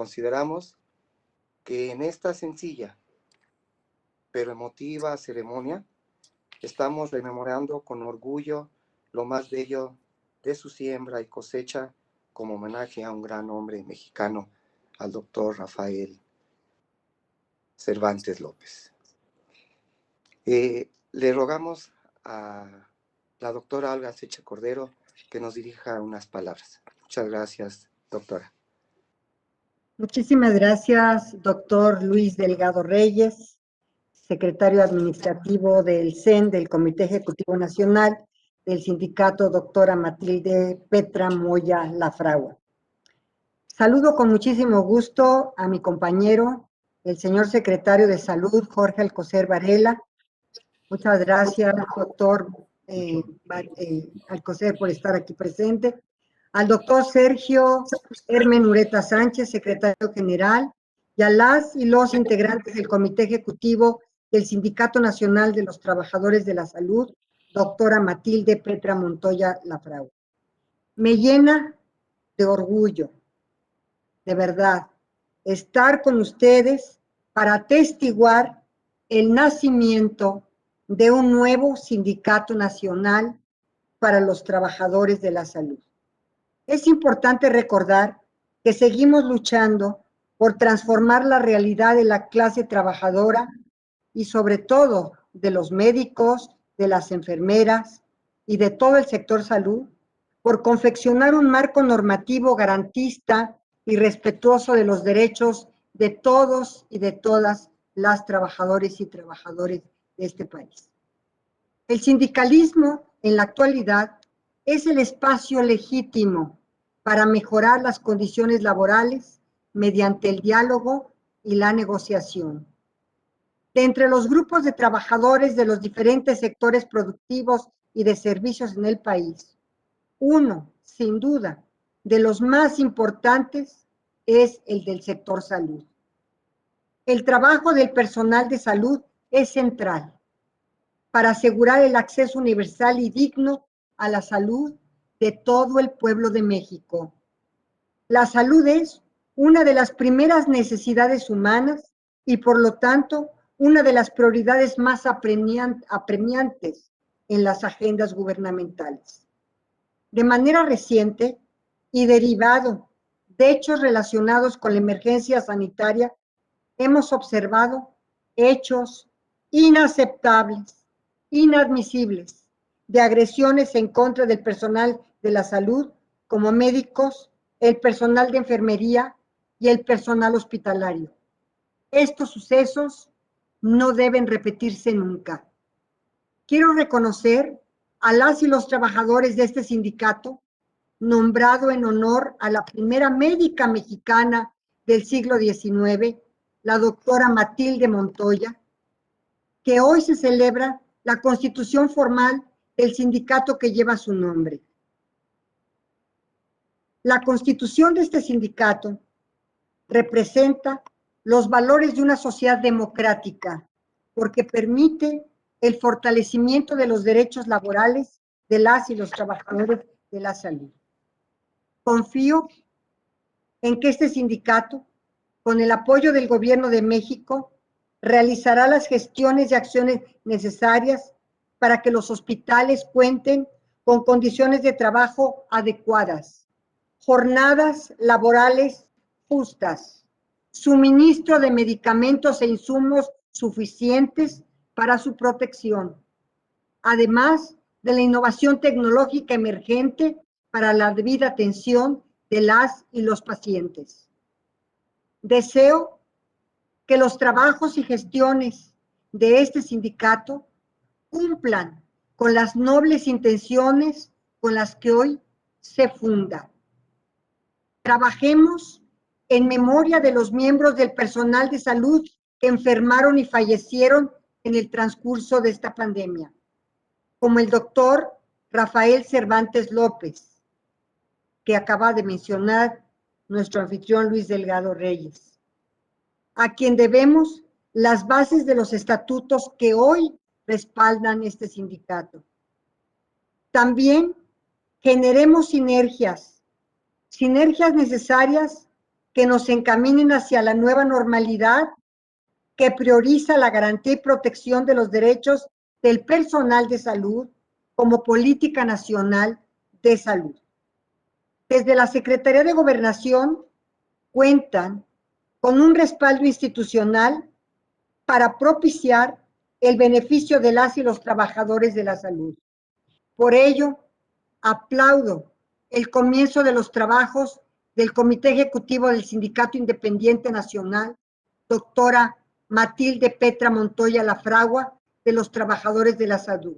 Consideramos que en esta sencilla pero emotiva ceremonia estamos rememorando con orgullo lo más bello de su siembra y cosecha como homenaje a un gran hombre mexicano, al doctor Rafael Cervantes López. Le rogamos a la doctora Olga Secha Cordero que nos dirija unas palabras. Muchas gracias, doctora. Muchísimas gracias, doctor Luis Delgado Reyes, secretario administrativo del CEN, del Comité Ejecutivo Nacional, del sindicato doctora Matilde Petra Moya Lafragua. Saludo con muchísimo gusto a mi compañero, el señor secretario de Salud, Jorge Alcocer Varela. Muchas gracias, doctor Alcocer, por estar aquí presente. Al doctor Sergio Hermen Ureta Sánchez, secretario general, y a las y los integrantes del Comité Ejecutivo del Sindicato Nacional de los Trabajadores de la Salud, doctora Matilde Petra Montoya Lafragua. Me llena de orgullo, de verdad, estar con ustedes para atestiguar el nacimiento de un nuevo sindicato nacional para los trabajadores de la salud. Es importante recordar que seguimos luchando por transformar la realidad de la clase trabajadora y sobre todo de los médicos, de las enfermeras y de todo el sector salud, por confeccionar un marco normativo garantista y respetuoso de los derechos de todos y de todas las trabajadoras y trabajadores de este país. El sindicalismo en la actualidad es el espacio legítimo para mejorar las condiciones laborales mediante el diálogo y la negociación. De entre los grupos de trabajadores de los diferentes sectores productivos y de servicios en el país, uno, sin duda, de los más importantes es el del sector salud. El trabajo del personal de salud es central para asegurar el acceso universal y digno a la salud de todo el pueblo de México. La salud es una de las primeras necesidades humanas y por lo tanto una de las prioridades más apremiantes en las agendas gubernamentales. De manera reciente y derivado de hechos relacionados con la emergencia sanitaria, hemos observado hechos inaceptables, inadmisibles, de agresiones en contra del personal de la salud, como médicos, el personal de enfermería y el personal hospitalario. Estos sucesos no deben repetirse nunca. Quiero reconocer a las y los trabajadores de este sindicato, nombrado en honor a la primera médica mexicana del siglo XIX, la doctora Matilde Montoya, que hoy se celebra la constitución formal del sindicato que lleva su nombre. La constitución de este sindicato representa los valores de una sociedad democrática, porque permite el fortalecimiento de los derechos laborales de las y los trabajadores de la salud. Confío en que este sindicato, con el apoyo del Gobierno de México, realizará las gestiones y acciones necesarias para que los hospitales cuenten con condiciones de trabajo adecuadas, jornadas laborales justas, suministro de medicamentos e insumos suficientes para su protección, además de la innovación tecnológica emergente para la debida atención de las y los pacientes. Deseo que los trabajos y gestiones de este sindicato cumplan con las nobles intenciones con las que hoy se funda. Trabajemos en memoria de los miembros del personal de salud que enfermaron y fallecieron en el transcurso de esta pandemia, como el doctor Rafael Cervantes López, que acaba de mencionar nuestro anfitrión Luis Delgado Reyes, a quien debemos las bases de los estatutos que hoy respaldan este sindicato. También generemos sinergias necesarias que nos encaminen hacia la nueva normalidad que prioriza la garantía y protección de los derechos del personal de salud como política nacional de salud. Desde la Secretaría de Gobernación cuentan con un respaldo institucional para propiciar el beneficio de las y los trabajadores de la salud. Por ello, aplaudo el comienzo de los trabajos del Comité Ejecutivo del Sindicato Independiente Nacional, doctora Matilde Petra Montoya Lafragua, de los trabajadores de la salud.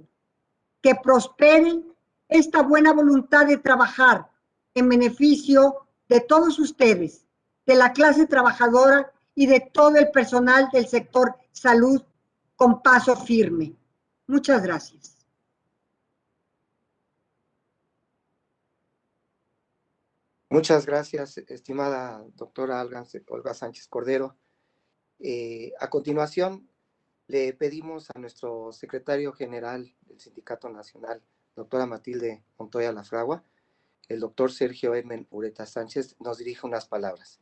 Que prospere esta buena voluntad de trabajar en beneficio de todos ustedes, de la clase trabajadora y de todo el personal del sector salud con paso firme. Muchas gracias. Muchas gracias, estimada doctora Olga Sánchez Cordero. A continuación, le pedimos a nuestro secretario general del Sindicato Nacional, doctora Matilde Montoya Lafragua, el doctor Sergio Hermen Ureta Sánchez, nos dirija unas palabras.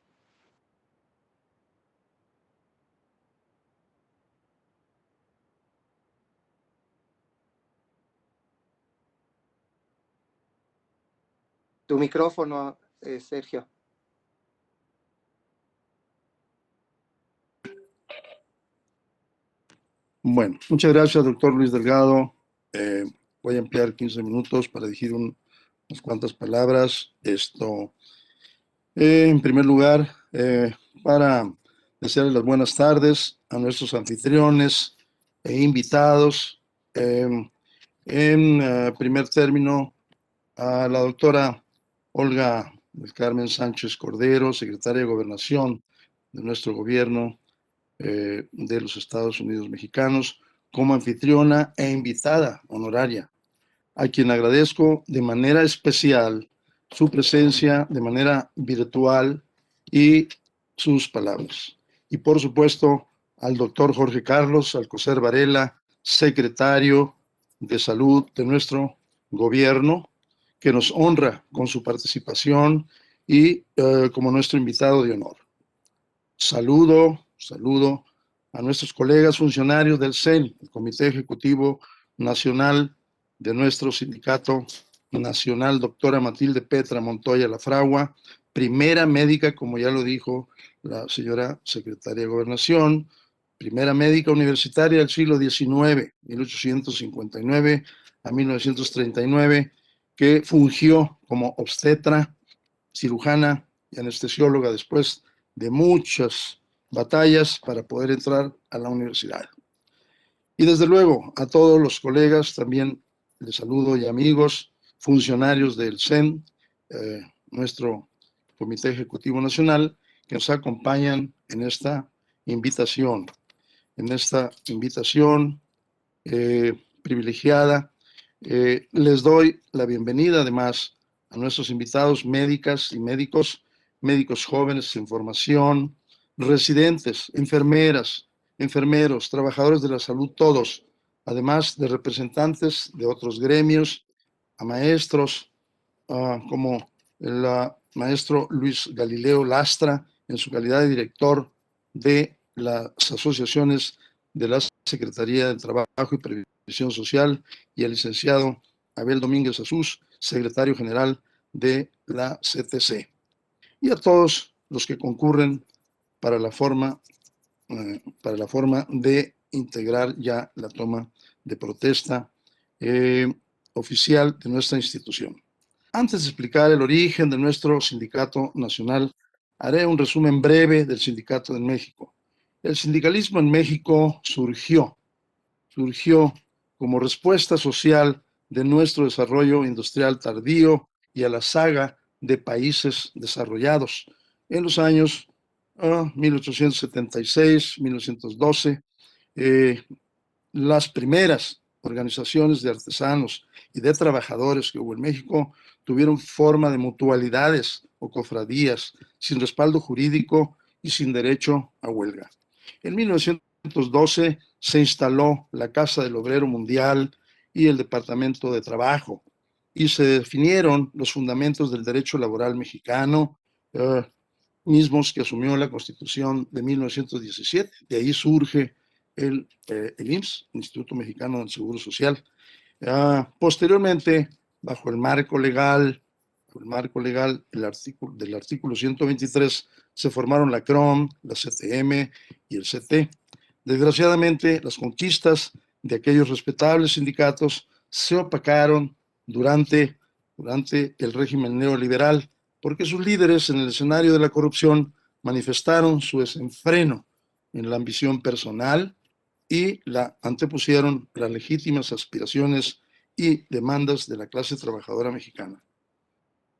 Tu micrófono, Sergio. Bueno, muchas gracias, doctor Luis Delgado. Voy a emplear 15 minutos para decir unas cuantas palabras. En primer lugar, para desearles las buenas tardes a nuestros anfitriones e invitados. En primer término, a la doctora Olga del Carmen Sánchez Cordero, secretaria de Gobernación de nuestro gobierno de los Estados Unidos mexicanos, como anfitriona e invitada honoraria, a quien agradezco de manera especial su presencia de manera virtual y sus palabras. Y por supuesto, al doctor Jorge Carlos Alcocer Varela, secretario de Salud de nuestro gobierno, que nos honra con su participación y como nuestro invitado de honor. Saludo a nuestros colegas funcionarios del CEN, el Comité Ejecutivo Nacional de nuestro Sindicato Nacional, doctora Matilde Petra Montoya Lafragua, primera médica, como ya lo dijo la señora secretaria de Gobernación, primera médica universitaria del siglo XIX, 1859 a 1939, que fungió como obstetra, cirujana y anestesióloga después de muchas batallas para poder entrar a la universidad. Y desde luego a todos los colegas también les saludo y amigos, funcionarios del CEN, nuestro Comité Ejecutivo Nacional, que nos acompañan en esta invitación, privilegiada. Les doy la bienvenida además a nuestros invitados médicas y médicos, médicos jóvenes en formación, residentes, enfermeras, enfermeros, trabajadores de la salud, todos, además de representantes de otros gremios, a maestros como el maestro Luis Galileo Lastra, en su calidad de director de las asociaciones de la Secretaría de Trabajo y Previsión Social, y el licenciado Abel Domínguez Azús, secretario general de la CTC. Y a todos los que concurren para la forma de integrar ya la toma de protesta oficial de nuestra institución. Antes de explicar el origen de nuestro sindicato nacional, haré un resumen breve del sindicato en México. El sindicalismo en México surgió como respuesta social de nuestro desarrollo industrial tardío y a la saga de países desarrollados en los años 1876, 1912. Las primeras organizaciones de artesanos y de trabajadores que hubo en México tuvieron forma de mutualidades o cofradías sin respaldo jurídico y sin derecho a huelga. En 1912 se instaló la Casa del Obrero Mundial y el Departamento de Trabajo y se definieron los fundamentos del derecho laboral mexicano, mismos que asumió la Constitución de 1917. De ahí surge el IMSS, Instituto Mexicano del Seguro Social. Posteriormente, bajo el marco legal del artículo 123, se formaron la CROM, la CTM y el CT. Desgraciadamente, las conquistas de aquellos respetables sindicatos se opacaron durante el régimen neoliberal, porque sus líderes en el escenario de la corrupción manifestaron su desenfreno en la ambición personal y antepusieron las legítimas aspiraciones y demandas de la clase trabajadora mexicana.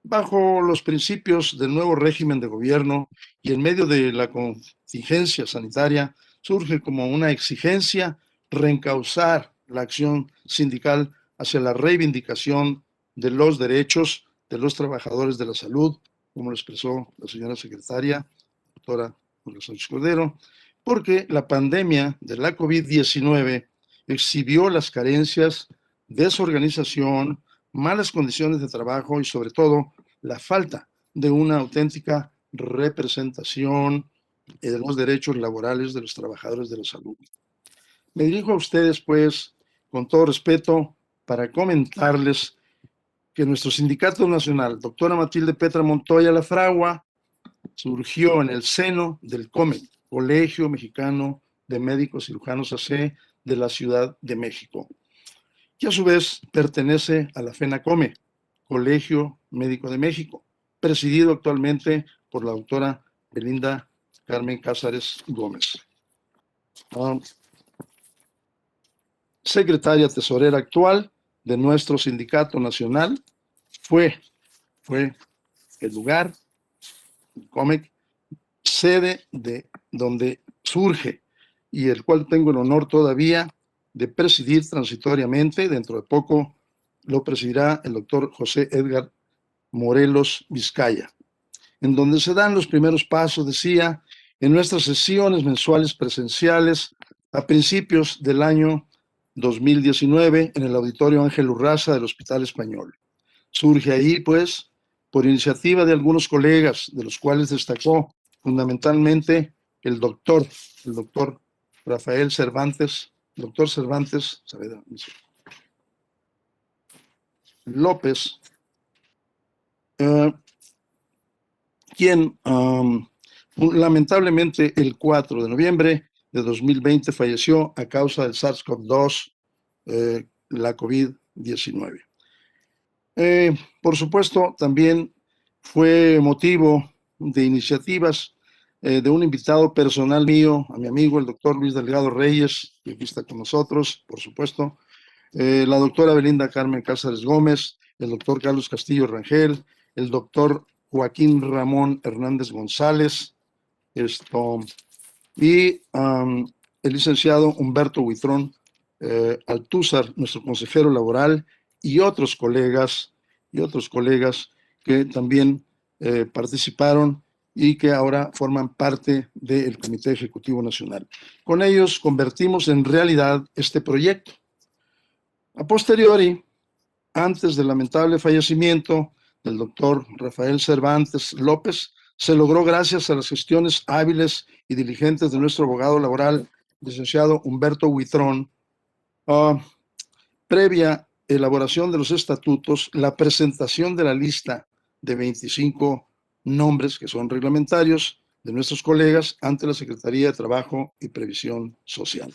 Bajo los principios del nuevo régimen de gobierno y en medio de la contingencia sanitaria, surge como una exigencia reencauzar la acción sindical hacia la reivindicación de los derechos de los trabajadores de la salud, como lo expresó la señora secretaria, doctora Olga Sánchez Cordero, porque la pandemia de la COVID-19 exhibió las carencias, desorganización, malas condiciones de trabajo y sobre todo la falta de una auténtica representación de los derechos laborales de los trabajadores de la salud. Me dirijo a ustedes, pues, con todo respeto, para comentarles que nuestro sindicato nacional, doctora Matilde Petra Montoya La Fragua, surgió en el seno del COMEC, Colegio Mexicano de Médicos Cirujanos AC de la Ciudad de México, que a su vez pertenece a la FENACOME, Colegio Médico de México, presidido actualmente por la doctora Belinda Carmen Cázares Gómez. Secretaria tesorera actual de nuestro sindicato nacional, fue el lugar, el COMEC, sede de donde surge y el cual tengo el honor todavía de presidir transitoriamente. Dentro de poco lo presidirá el doctor José Edgar Morelos Vizcaya, en donde se dan los primeros pasos, decía, en nuestras sesiones mensuales presenciales a principios del año 2019 en el Auditorio Ángel Urraza del Hospital Español. Surge ahí, pues, por iniciativa de algunos colegas, de los cuales destacó fundamentalmente el doctor Rafael Cervantes, doctor Cervantes Saavedra López, quien lamentablemente el 4 de noviembre de 2020 falleció a causa del SARS-CoV-2, la COVID-19. Por supuesto, también fue motivo de iniciativas de un invitado personal mío, a mi amigo el doctor Luis Delgado Reyes, que aquí está con nosotros, por supuesto, la doctora Belinda Carmen Cázares Gómez, el doctor Carlos Castillo Rangel, el doctor Joaquín Ramón Hernández González, y el licenciado Humberto Huitrón Altúzar, nuestro consejero laboral, y otros colegas que también participaron y que ahora forman parte del Comité Ejecutivo Nacional. Con ellos convertimos en realidad este proyecto. A posteriori, antes del lamentable fallecimiento del doctor Rafael Cervantes López, se logró gracias a las gestiones hábiles y diligentes de nuestro abogado laboral, licenciado Humberto Huitrón, previa elaboración de los estatutos, la presentación de la lista de 25 nombres que son reglamentarios de nuestros colegas ante la Secretaría de Trabajo y Previsión Social.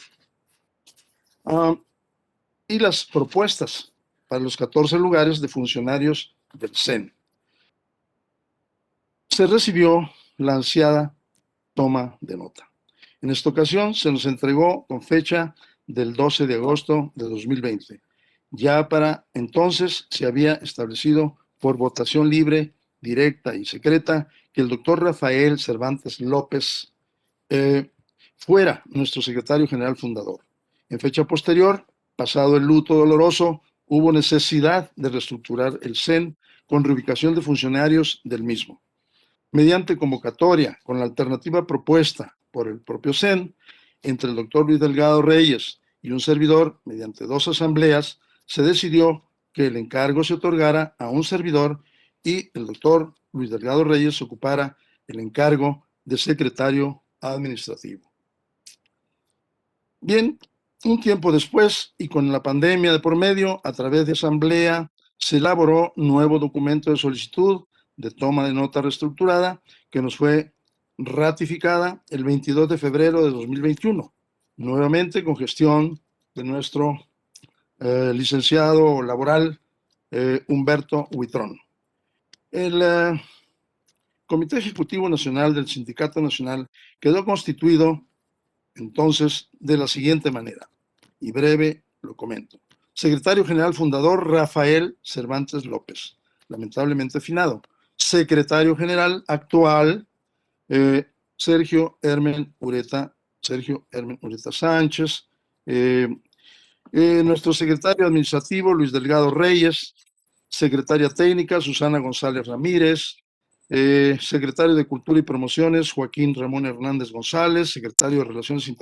Y las propuestas para los 14 lugares de funcionarios del CEN. Se recibió la ansiada toma de nota. En esta ocasión se nos entregó con fecha del 12 de agosto de 2020. Ya para entonces se había establecido por votación libre, directa y secreta que el doctor Rafael Cervantes López fuera nuestro secretario general fundador. En fecha posterior, pasado el luto doloroso, hubo necesidad de reestructurar el CEN con reubicación de funcionarios del mismo. Mediante convocatoria, con la alternativa propuesta por el propio CEN, entre el doctor Luis Delgado Reyes y un servidor, mediante 2 asambleas, se decidió que el encargo se otorgara a un servidor y el doctor Luis Delgado Reyes ocupara el encargo de secretario administrativo. Bien, un tiempo después y con la pandemia de por medio, a través de asamblea, se elaboró nuevo documento de solicitud de toma de nota reestructurada que nos fue ratificada el 22 de febrero de 2021, nuevamente con gestión de nuestro licenciado laboral Humberto Huitrón. El Comité Ejecutivo Nacional del Sindicato Nacional quedó constituido entonces de la siguiente manera, y breve lo comento. Secretario General Fundador Rafael Cervantes López, lamentablemente finado. Secretario General actual Sergio Hermen Ureta Sánchez. Nuestro secretario administrativo Luis Delgado Reyes. Secretaria técnica Susana González Ramírez. Secretario de Cultura y Promociones, Joaquín Ramón Hernández González, secretario de Relaciones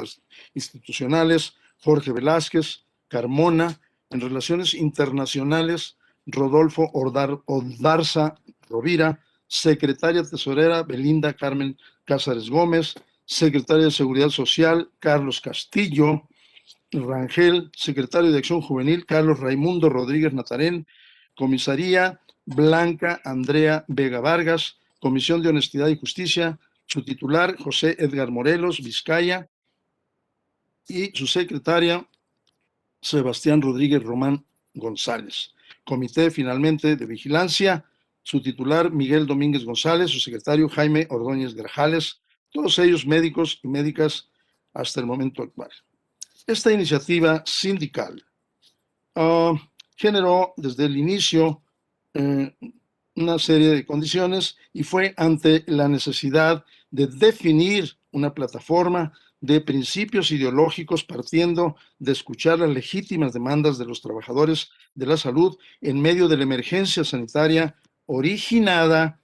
Institucionales, Jorge Velázquez Carmona, en Relaciones Internacionales, Rodolfo Ordarza Rovira, secretaria tesorera, Belinda Carmen Cázares Gómez, secretaria de Seguridad Social, Carlos Castillo Rangel, secretario de Acción Juvenil, Carlos Raimundo Rodríguez Natarén, comisaría, Blanca Andrea Vega Vargas, Comisión de Honestidad y Justicia, su titular, José Edgar Morelos Vizcaya, y su secretaria, Sebastián Rodríguez Román González. Comité, finalmente, de Vigilancia, su titular, Miguel Domínguez González, su secretario, Jaime Ordóñez Grajales, todos ellos médicos y médicas hasta el momento actual. Esta iniciativa sindical generó desde el inicio una serie de condiciones y fue ante la necesidad de definir una plataforma de principios ideológicos partiendo de escuchar las legítimas demandas de los trabajadores de la salud en medio de la emergencia sanitaria originada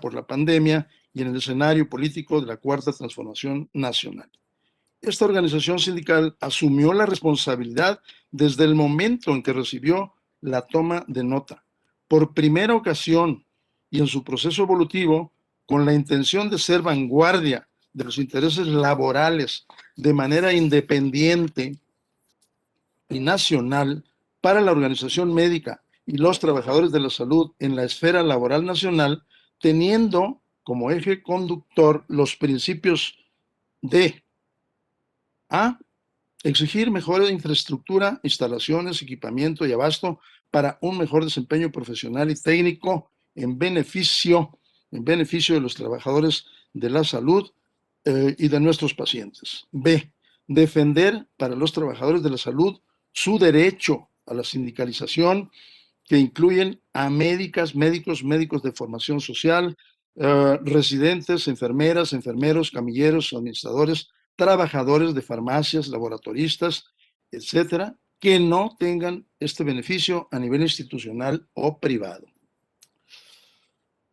por la pandemia y en el escenario político de la Cuarta Transformación Nacional. Esta organización sindical asumió la responsabilidad desde el momento en que recibió la toma de nota. Por primera ocasión y en su proceso evolutivo, con la intención de ser vanguardia de los intereses laborales de manera independiente y nacional para la organización médica y los trabajadores de la salud en la esfera laboral nacional, teniendo como eje conductor los principios de A. Exigir mejor infraestructura, instalaciones, equipamiento y abasto para un mejor desempeño profesional y técnico en beneficio de los trabajadores de la salud y de nuestros pacientes. B. Defender para los trabajadores de la salud su derecho a la sindicalización, que incluyen a médicos de formación social, residentes, enfermeras, enfermeros, camilleros, administradores, trabajadores de farmacias, laboratoristas, etcétera, que no tengan este beneficio a nivel institucional o privado.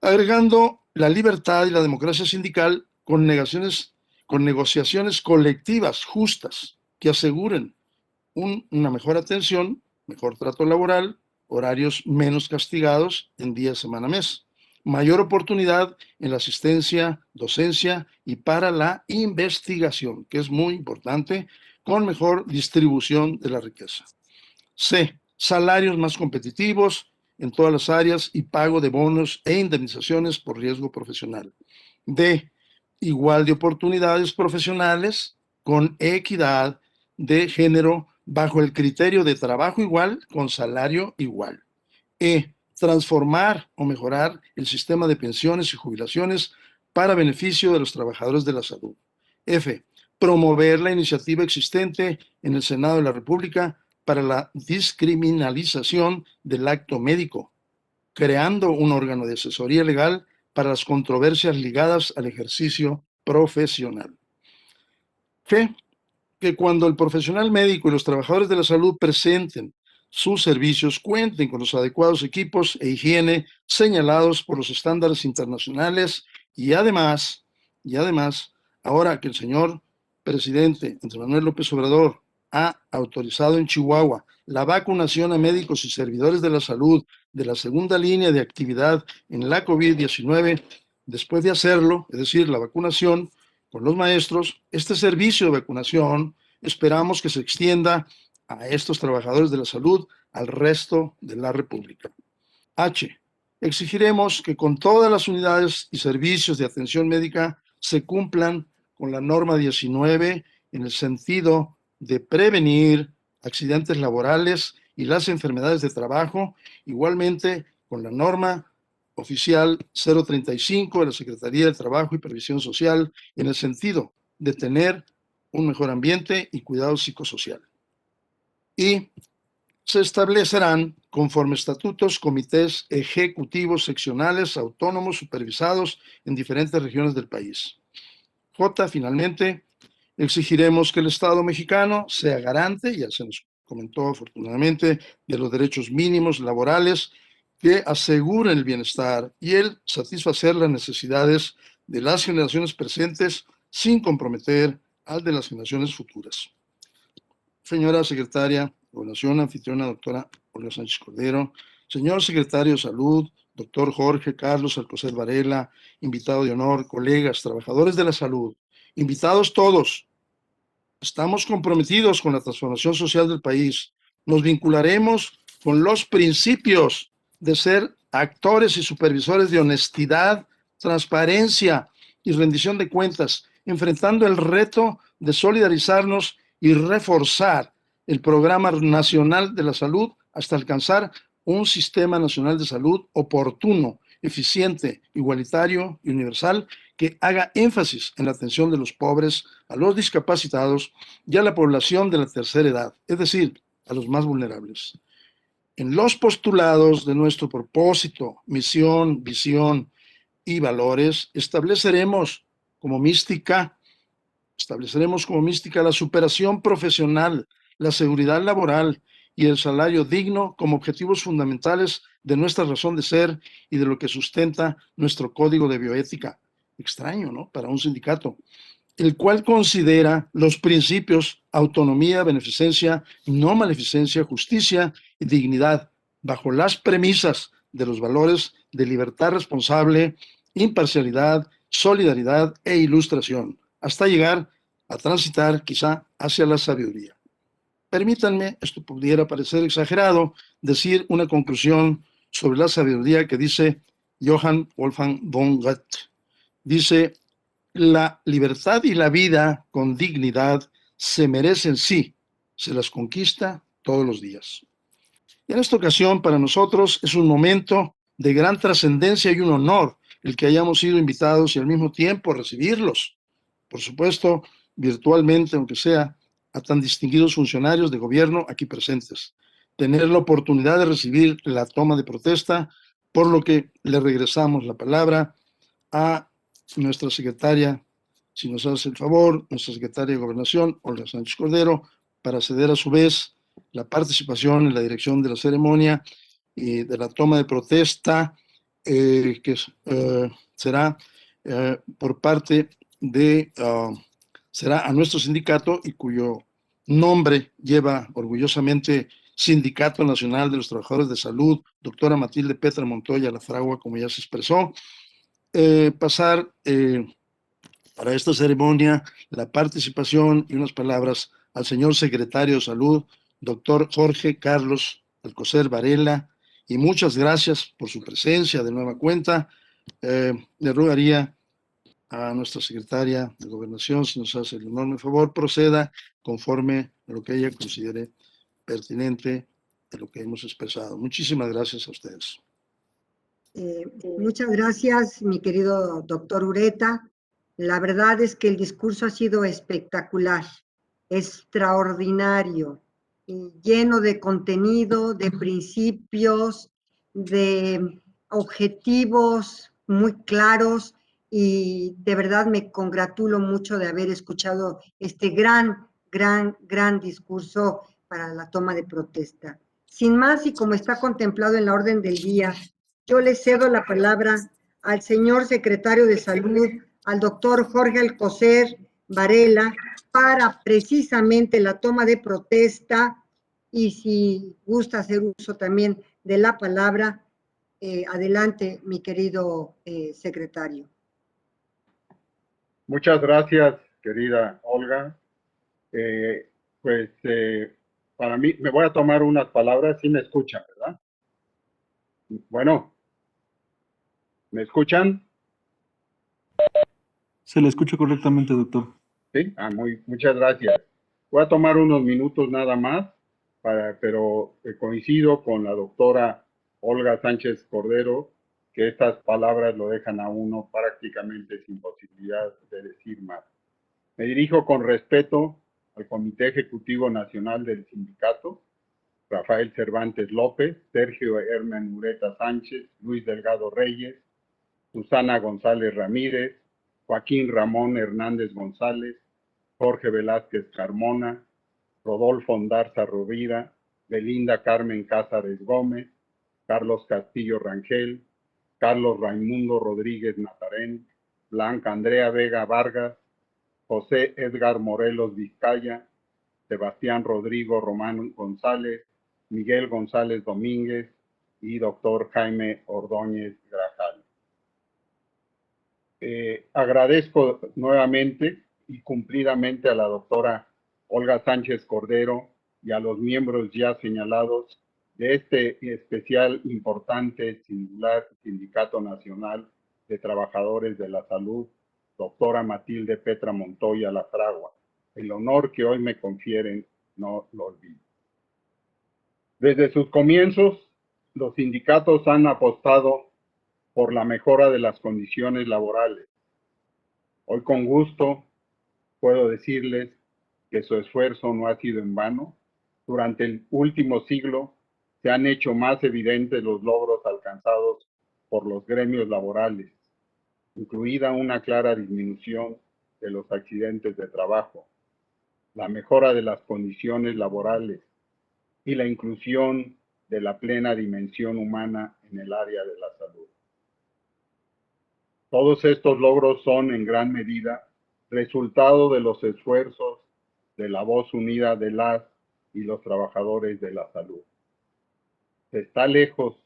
Agregando la libertad y la democracia sindical con negociaciones colectivas justas que aseguren una mejor atención, mejor trato laboral, horarios menos castigados en día, semana, mes. Mayor oportunidad en la asistencia, docencia y para la investigación, que es muy importante, con mejor distribución de la riqueza. C. Salarios más competitivos en todas las áreas y pago de bonos e indemnizaciones por riesgo profesional. D. Igual de oportunidades profesionales con equidad de género bajo el criterio de trabajo igual con salario igual. E. Transformar o mejorar el sistema de pensiones y jubilaciones para beneficio de los trabajadores de la salud. F. Promover la iniciativa existente en el Senado de la República para la descriminalización del acto médico, creando un órgano de asesoría legal para las controversias ligadas al ejercicio profesional. G. Que cuando el profesional médico y los trabajadores de la salud presenten sus servicios cuenten con los adecuados equipos e higiene señalados por los estándares internacionales y además, ahora que el señor presidente Andrés Manuel López Obrador ha autorizado en Chihuahua la vacunación a médicos y servidores de la salud de la segunda línea de actividad en la COVID-19, Después de hacerlo, es decir, la vacunación con los maestros, este servicio de vacunación esperamos que se extienda a estos trabajadores de la salud al resto de la República. H. Exigiremos que con todas las unidades y servicios de atención médica se cumplan con la norma 19 en el sentido de prevenir accidentes laborales y las enfermedades de trabajo, igualmente con la norma oficial 035 de la Secretaría de Trabajo y Previsión Social en el sentido de tener un mejor ambiente y cuidado psicosocial. Y se establecerán, conforme estatutos, comités ejecutivos seccionales autónomos supervisados en diferentes regiones del país. J, finalmente, exigiremos que el Estado mexicano sea garante, ya se nos comentó afortunadamente, de los derechos mínimos laborales que aseguren el bienestar y el satisfacer las necesidades de las generaciones presentes sin comprometer al de las generaciones futuras. Señora secretaria de Gobernación, anfitriona doctora Olga Sánchez Cordero, señor secretario de Salud, doctor Jorge Carlos Alcocer Varela, invitado de honor, colegas, trabajadores de la salud, invitados todos, estamos comprometidos con la transformación social del país. Nos vincularemos con los principios de ser actores y supervisores de honestidad, transparencia y rendición de cuentas, enfrentando el reto de solidarizarnos y reforzar el Programa Nacional de la Salud hasta alcanzar un sistema nacional de salud oportuno, eficiente, igualitario y universal que haga énfasis en la atención de los pobres, a los discapacitados y a la población de la tercera edad, es decir, a los más vulnerables. En los postulados de nuestro propósito, misión, visión y valores, estableceremos como mística la superación profesional, la seguridad laboral y el salario digno como objetivos fundamentales de nuestra razón de ser y de lo que sustenta nuestro código de bioética. Extraño, ¿no? Para un sindicato, el cual considera los principios autonomía, beneficencia, no maleficencia, justicia y dignidad, bajo las premisas de los valores de libertad responsable, imparcialidad, solidaridad e ilustración, hasta llegar a transitar quizá hacia la sabiduría. Permítanme, esto pudiera parecer exagerado, decir una conclusión sobre la sabiduría que dice Johann Wolfgang von Goethe. Dice: la libertad y la vida con dignidad se merecen, sí, se las conquista todos los días. Y en esta ocasión, para nosotros, es un momento de gran trascendencia y un honor el que hayamos sido invitados y al mismo tiempo recibirlos, por supuesto, virtualmente, aunque sea, a tan distinguidos funcionarios de gobierno aquí presentes. Tener la oportunidad de recibir la toma de protesta, por lo que le regresamos la palabra a nuestra secretaria, si nos hace el favor, nuestra secretaria de Gobernación, Olga Sánchez Cordero, para ceder a su vez la participación en la dirección de la ceremonia y de la toma de protesta, que será por parte de, será a nuestro sindicato y cuyo nombre lleva orgullosamente Sindicato Nacional de los Trabajadores de Salud, doctora Matilde Petra Montoya Lafragua, como ya se expresó. Pasar para esta ceremonia la participación y unas palabras al señor secretario de Salud, doctor Jorge Carlos Alcocer Varela, y muchas gracias por su presencia de nueva cuenta. Le rogaría a nuestra secretaria de Gobernación, si nos hace el enorme favor, proceda conforme a lo que ella considere pertinente de lo que hemos expresado. Muchísimas gracias a ustedes. Muchas gracias, mi querido doctor Ureta. La verdad es que el discurso ha sido espectacular, extraordinario, y lleno de contenido, de principios, de objetivos muy claros, y de verdad me congratulo mucho de haber escuchado este gran discurso para la toma de protesta. Sin más, y como está contemplado en la orden del día, yo le cedo la palabra al señor secretario de Salud, al doctor Jorge Alcocer Varela, para precisamente la toma de protesta, y si gusta hacer uso también de la palabra, Adelante, mi querido secretario. Muchas gracias, querida Olga. Para mí, me voy a tomar unas palabras, sí me escuchan, ¿verdad? Bueno, ¿me escuchan? Se le escucha correctamente, doctor. Sí, muchas gracias. Voy a tomar unos minutos nada más, pero coincido con la doctora Olga Sánchez Cordero, que estas palabras lo dejan a uno prácticamente sin posibilidad de decir más. Me dirijo con respeto al Comité Ejecutivo Nacional del Sindicato, Rafael Cervantes López, Sergio Hermen Ureta Sánchez, Luis Delgado Reyes, Susana González Ramírez, Joaquín Ramón Hernández González, Jorge Velázquez Carmona, Rodolfo Ondarza Rovira, Belinda Carmen Cázares Gómez, Carlos Castillo Rangel, Carlos Raimundo Rodríguez Natarén, Blanca Andrea Vega Vargas, José Edgar Morelos Vizcaya, Sebastián Rodrigo Román González, Miguel González Domínguez y doctor Jaime Ordóñez Grajal. Agradezco nuevamente y cumplidamente a la doctora Olga Sánchez Cordero y a los miembros ya señalados de este especial, importante, singular Sindicato Nacional de Trabajadores de la Salud, doctora Matilde Petra Montoya La Fragua. El honor que hoy me confieren no lo olvido. Desde sus comienzos, los sindicatos han apostado por la mejora de las condiciones laborales. Hoy con gusto puedo decirles que su esfuerzo no ha sido en vano. Durante el último siglo se han hecho más evidentes los logros alcanzados por los gremios laborales, incluida una clara disminución de los accidentes de trabajo, la mejora de las condiciones laborales y la inclusión de la plena dimensión humana en el área de la salud. Todos estos logros son en gran medida resultado de los esfuerzos de la voz unida de las y los trabajadores de la salud. Está lejos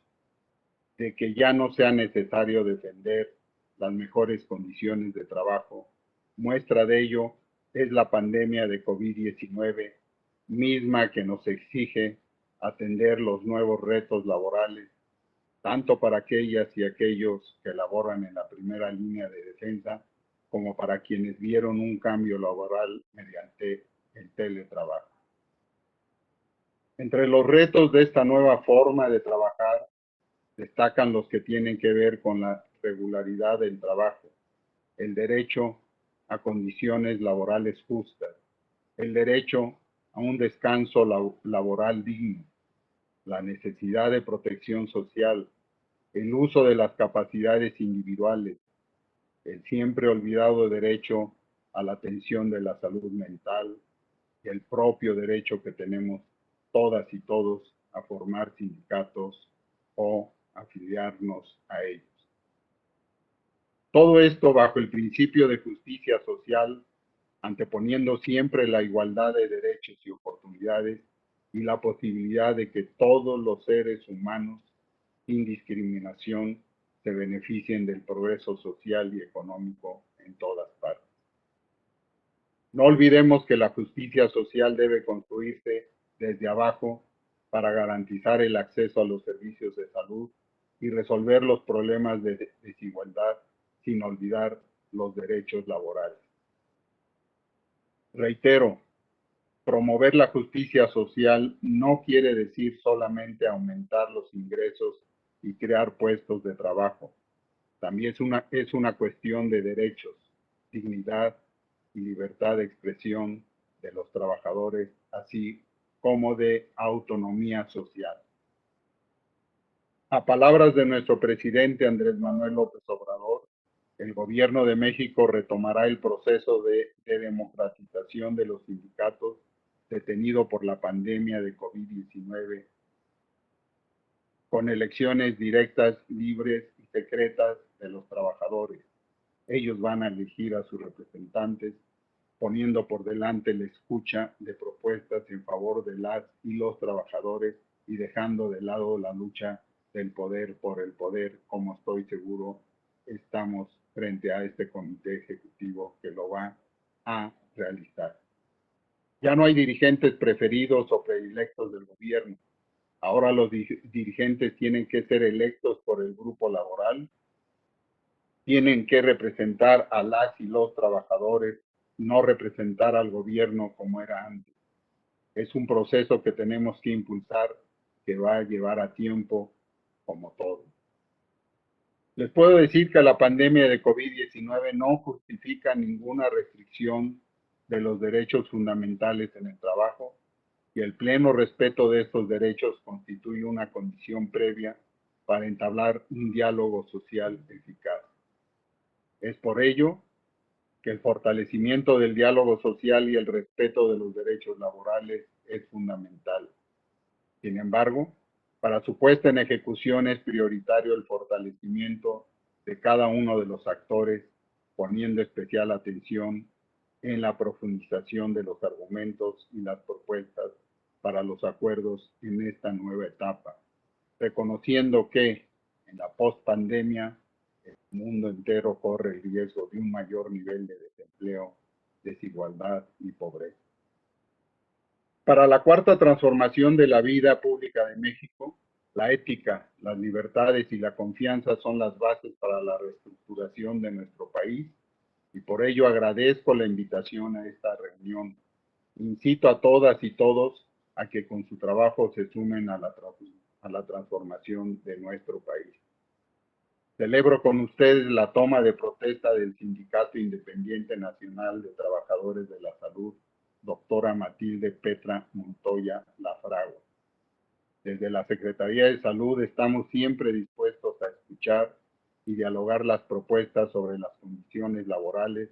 de que ya no sea necesario defender las mejores condiciones de trabajo. Muestra de ello es la pandemia de COVID-19, misma que nos exige atender los nuevos retos laborales, tanto para aquellas y aquellos que laboran en la primera línea de defensa, como para quienes vieron un cambio laboral mediante el teletrabajo. Entre los retos de esta nueva forma de trabajar, destacan los que tienen que ver con la regularidad del trabajo, el derecho a condiciones laborales justas, el derecho a un descanso laboral digno, la necesidad de protección social, el uso de las capacidades individuales, el siempre olvidado derecho a la atención de la salud mental y el propio derecho que tenemos todas y todos a formar sindicatos o afiliarnos a ellos. Todo esto bajo el principio de justicia social, anteponiendo siempre la igualdad de derechos y oportunidades y la posibilidad de que todos los seres humanos, sin discriminación, se beneficien del progreso social y económico en todas partes. No olvidemos que la justicia social debe construirse desde abajo para garantizar el acceso a los servicios de salud y resolver los problemas de desigualdad sin olvidar los derechos laborales. Reitero, promover la justicia social no quiere decir solamente aumentar los ingresos y crear puestos de trabajo. También es una cuestión de derechos, dignidad y libertad de expresión de los trabajadores, así como de autonomía social. A palabras de nuestro presidente Andrés Manuel López Obrador, el gobierno de México retomará el proceso de democratización de los sindicatos detenido por la pandemia de COVID-19, con elecciones directas, libres y secretas de los trabajadores. Ellos van a elegir a sus representantes, poniendo por delante la escucha de propuestas en favor de las y los trabajadores y dejando de lado la lucha del poder por el poder, como estoy seguro estamos frente a este comité ejecutivo que lo va a realizar. Ya no hay dirigentes preferidos o predilectos del gobierno. Ahora los dirigentes tienen que ser electos por el grupo laboral, tienen que representar a las y los trabajadores, no representar al gobierno como era antes. Es un proceso que tenemos que impulsar, que va a llevar a tiempo, como todo. Les puedo decir que la pandemia de COVID-19 no justifica ninguna restricción de los derechos fundamentales en el trabajo y el pleno respeto de estos derechos constituye una condición previa para entablar un diálogo social eficaz. Es por ello que el fortalecimiento del diálogo social y el respeto de los derechos laborales es fundamental. Sin embargo, para su puesta en ejecución es prioritario el fortalecimiento de cada uno de los actores, poniendo especial atención en la profundización de los argumentos y las propuestas para los acuerdos en esta nueva etapa, reconociendo que en la pospandemia el mundo entero corre el riesgo de un mayor nivel de desempleo, desigualdad y pobreza. Para la cuarta transformación de la vida pública de México, la ética, las libertades y la confianza son las bases para la reestructuración de nuestro país y por ello agradezco la invitación a esta reunión. Incito a todas y todos a que con su trabajo se sumen a la transformación de nuestro país. Celebro con ustedes la toma de protesta del Sindicato Independiente Nacional de Trabajadores de la Salud, doctora Matilde Petra Montoya Lafragua. Desde la Secretaría de Salud estamos siempre dispuestos a escuchar y dialogar las propuestas sobre las condiciones laborales,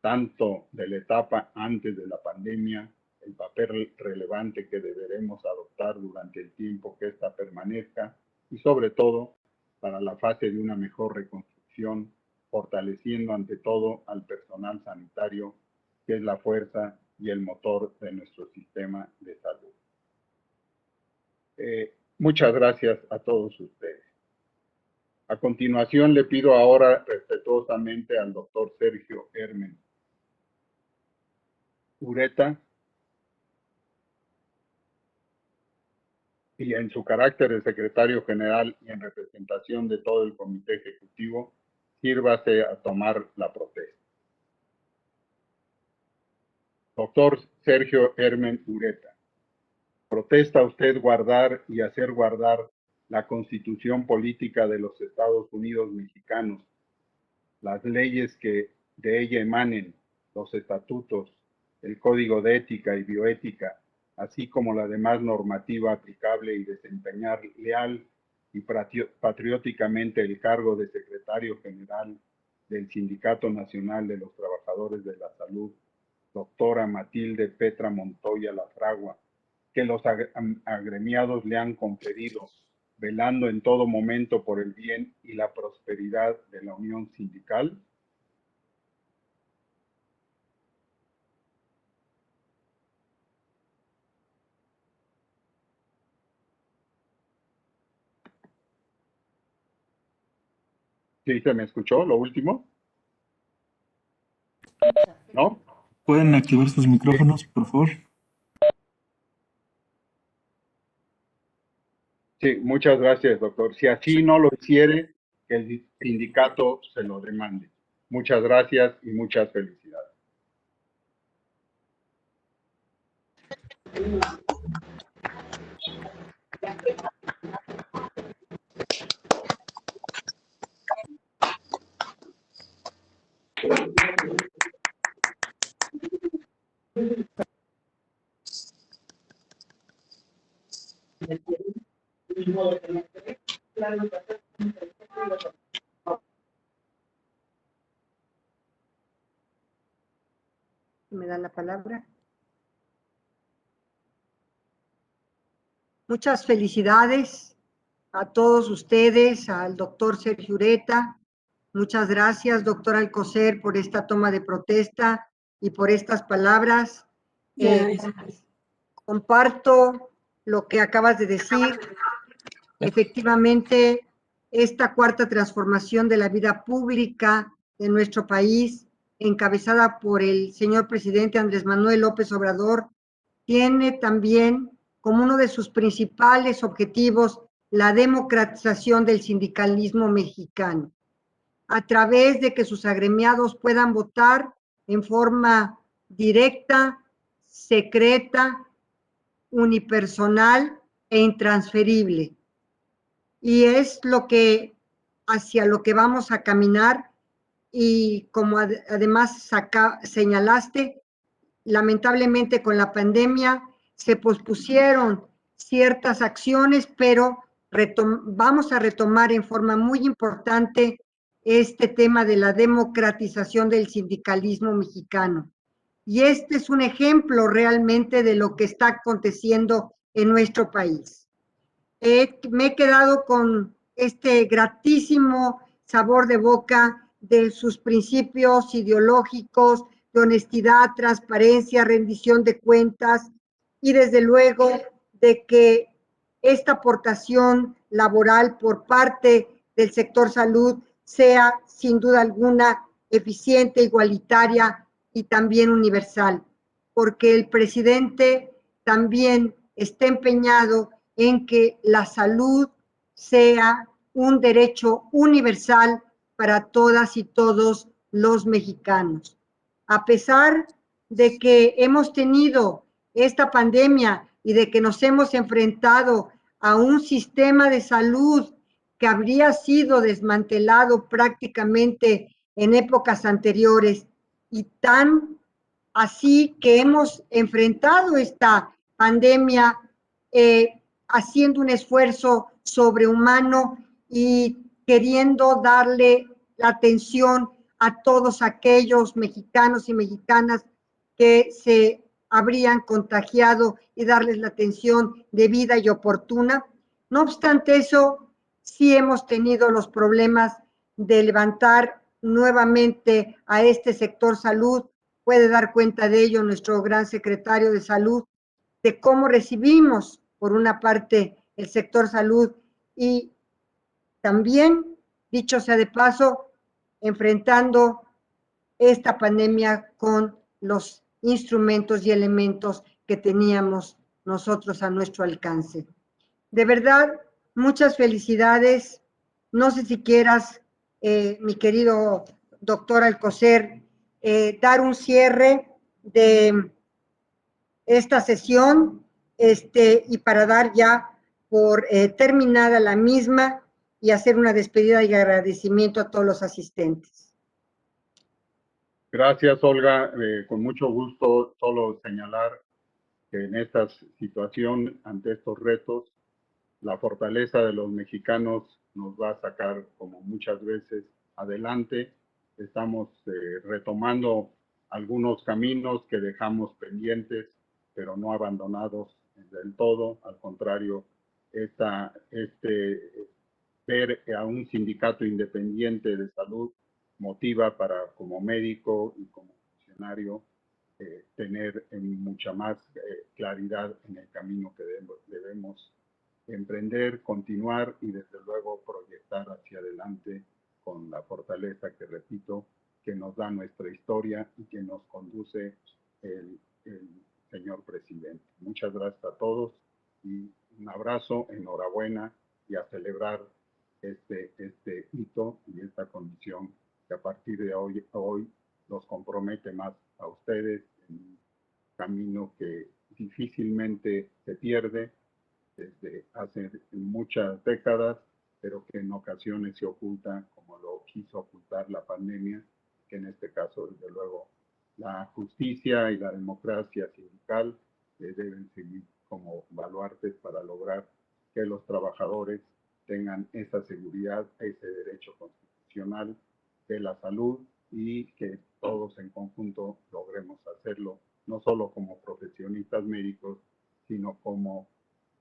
tanto de la etapa antes de la pandemia, el papel relevante que deberemos adoptar durante el tiempo que ésta permanezca y sobre todo para la fase de una mejor reconstrucción, fortaleciendo ante todo al personal sanitario, que es la fuerza y el motor de nuestro sistema de salud. Muchas gracias a todos ustedes. A continuación le pido ahora respetuosamente al doctor Sergio Hermen Ureta, y en su carácter de secretario general y en representación de todo el comité ejecutivo, sírvase a tomar la protesta. Doctor Sergio Hermen Ureta, protesta usted guardar y hacer guardar la Constitución Política de los Estados Unidos Mexicanos, las leyes que de ella emanen, los estatutos, el Código de Ética y Bioética, así como la demás normativa aplicable y desempeñar leal y patrióticamente el cargo de secretario general del Sindicato Nacional de los Trabajadores de la Salud, doctora Matilde Petra Montoya Lafragua, que los agremiados le han conferido, velando en todo momento por el bien y la prosperidad de la unión sindical. ¿Sí se me escuchó lo último? ¿No? ¿Pueden activar sus micrófonos, por favor? Sí, muchas gracias, doctor. Si así no lo hiciere, que el sindicato se lo demande. Muchas gracias y muchas felicidades. ¿Me da la palabra? Muchas felicidades a todos ustedes, al doctor Sergio Ureta. Muchas gracias, doctor Alcocer, por esta toma de protesta y por estas palabras. Comparto lo que acabas de decir. Efectivamente, esta cuarta transformación de la vida pública de nuestro país, encabezada por el señor presidente Andrés Manuel López Obrador, tiene también como uno de sus principales objetivos la democratización del sindicalismo mexicano, a través de que sus agremiados puedan votar en forma directa, secreta, unipersonal e intransferible. Y es lo que, hacia lo que vamos a caminar, y como además señalaste, lamentablemente con la pandemia se pospusieron ciertas acciones, pero vamos a retomar en forma muy importante este tema de la democratización del sindicalismo mexicano. Y este es un ejemplo realmente de lo que está aconteciendo en nuestro país. Me he quedado con este gratísimo sabor de boca de sus principios ideológicos, de honestidad, transparencia, rendición de cuentas y desde luego de que esta aportación laboral por parte del sector salud sea sin duda alguna eficiente, igualitaria y también universal, porque el presidente también está empeñado en que la salud sea un derecho universal para todas y todos los mexicanos. A pesar de que hemos tenido esta pandemia y de que nos hemos enfrentado a un sistema de salud que habría sido desmantelado prácticamente en épocas anteriores, y tan así que hemos enfrentado esta pandemia haciendo un esfuerzo sobrehumano y queriendo darle la atención a todos aquellos mexicanos y mexicanas que se habrían contagiado y darles la atención debida y oportuna. No obstante eso, sí hemos tenido los problemas de levantar nuevamente a este sector salud. Puede dar cuenta de ello nuestro gran secretario de Salud, de cómo recibimos, por una parte, el sector salud y también, dicho sea de paso, enfrentando esta pandemia con los instrumentos y elementos que teníamos nosotros a nuestro alcance. De verdad, muchas felicidades. No sé si quieras, mi querido doctor Alcocer, dar un cierre de esta sesión y para dar ya por terminada la misma y hacer una despedida y agradecimiento a todos los asistentes. Gracias, Olga. Con mucho gusto, solo señalar que en esta situación, ante estos retos, la fortaleza de los mexicanos nos va a sacar, como muchas veces, adelante. Estamos retomando algunos caminos que dejamos pendientes, pero no abandonados del todo. Al contrario, ver a un sindicato independiente de salud motiva para, como médico y como funcionario, tener mucha más claridad en el camino que debemos emprender, continuar y desde luego proyectar hacia adelante con la fortaleza que, repito, que nos da nuestra historia y que nos conduce el señor presidente. Muchas gracias a todos y un abrazo, enhorabuena y a celebrar este hito y esta condición que a partir de hoy los compromete más a ustedes en un camino que difícilmente se pierde desde hace muchas décadas, pero que en ocasiones se oculta, como lo quiso ocultar la pandemia, que en este caso, desde luego, la justicia y la democracia sindical deben seguir como baluartes para lograr que los trabajadores tengan esa seguridad, ese derecho constitucional de la salud y que todos en conjunto logremos hacerlo, no solo como profesionistas médicos, sino como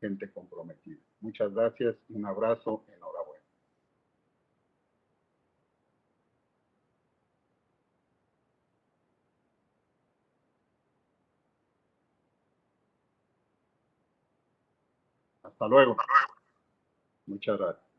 gente comprometida. Muchas gracias, un abrazo, enhorabuena. Hasta luego. Muchas gracias.